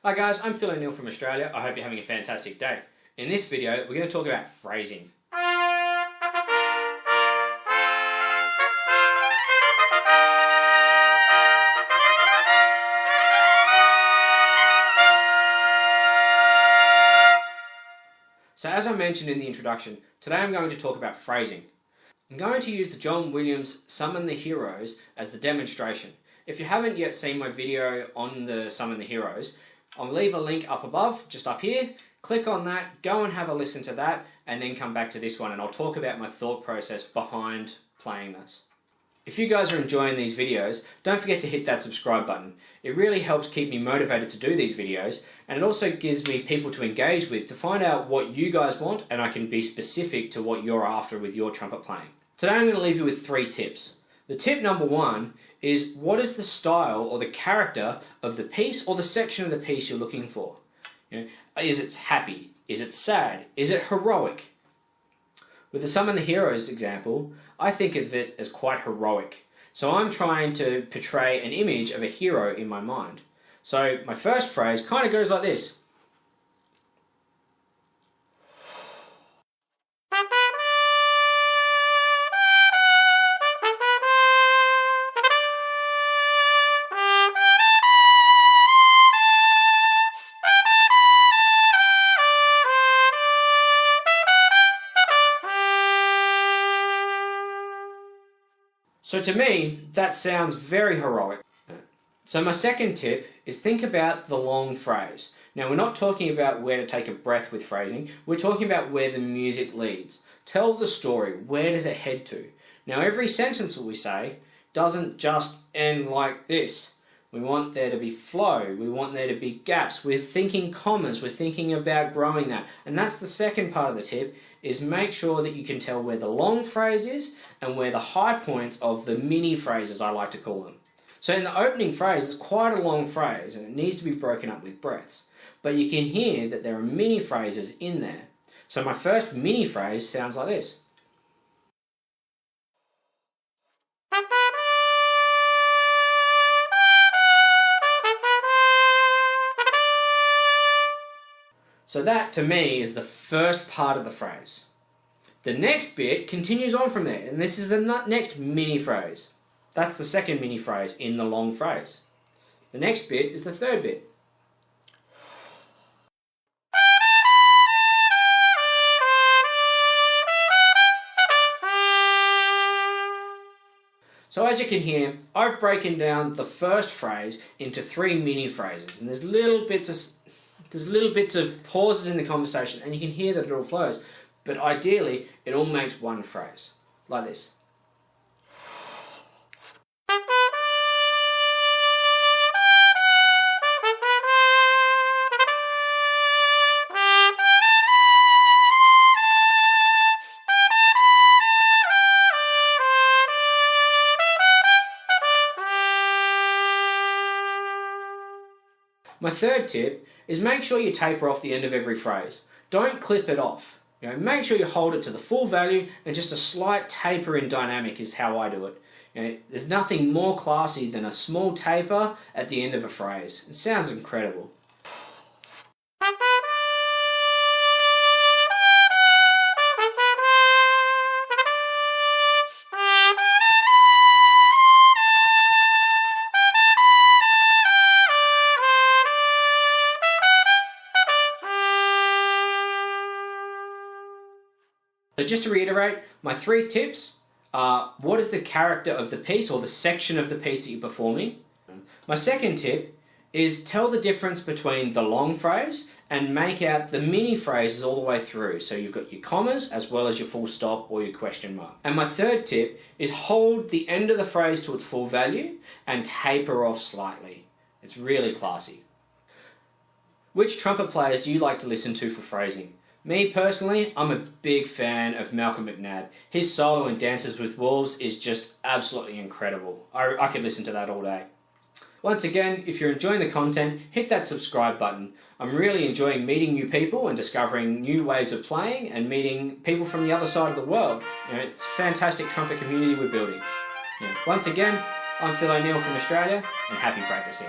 Hi guys, I'm Phill from Australia. I hope you're having a fantastic day. In this video, we're going to talk about phrasing. So as I mentioned in the introduction, today I'm going to talk about phrasing. I'm going to use the John Williams Summon the Heroes as the demonstration. If you haven't yet seen my video on the Summon the Heroes, I'll leave a link up above, just up here. Click on that, go and have a listen to that, and then come back to this one and I'll talk about my thought process behind playing this. If you guys are enjoying these videos, don't forget to hit that subscribe button. It really helps keep me motivated to do these videos, and it also gives me people to engage with to find out what you guys want, and I can be specific to what you're after with your trumpet playing. Today I'm going to leave you with 3 tips. The tip number 1 is, what is the style or the character of the piece or the section of the piece you're looking for? Is it happy? Is it sad? Is it heroic? With the Summon the Heroes example, I think of it as quite heroic. So I'm trying to portray an image of a hero in my mind. So my first phrase kind of goes like this. So to me, that sounds very heroic. So my second tip is think about the long phrase. Now we're not talking about where to take a breath with phrasing, we're talking about where the music leads. Tell the story, where does it head to? Now every sentence that we say doesn't just end like this. We want there to be flow, we want there to be gaps, we're thinking commas, we're thinking about growing that. And that's the second part of the tip, is make sure that you can tell where the long phrase is and where the high points of the mini phrases, I like to call them. So in the opening phrase, it's quite a long phrase and it needs to be broken up with breaths. But you can hear that there are mini phrases in there. So my first mini phrase sounds like this. So that, to me, is the first part of the phrase. The next bit continues on from there, and this is the next mini phrase. That's the second mini phrase in the long phrase. The next bit is the third bit. So as you can hear, I've broken down the first phrase into 3 mini phrases, and there's little bits of pauses in the conversation, and you can hear that it all flows. But ideally, it all makes one phrase, like this. My third tip is make sure you taper off the end of every phrase. Don't clip it off. Make sure you hold it to the full value, and just a slight taper in dynamic is how I do it. There's nothing more classy than a small taper at the end of a phrase. It sounds incredible. So just to reiterate, my 3 tips are, what is the character of the piece or the section of the piece that you're performing? My second tip is tell the difference between the long phrase and make out the mini phrases all the way through. So you've got your commas as well as your full stop or your question mark. And my third tip is hold the end of the phrase to its full value and taper off slightly. It's really classy. Which trumpet players do you like to listen to for phrasing? Me personally, I'm a big fan of Malcolm McNabb. His solo in Dances with Wolves is just absolutely incredible. I could listen to that all day. Once again, if you're enjoying the content, hit that subscribe button. I'm really enjoying meeting new people and discovering new ways of playing and meeting people from the other side of the world. It's a fantastic trumpet community we're building. Once again, I'm Phill from Australia, and happy practicing.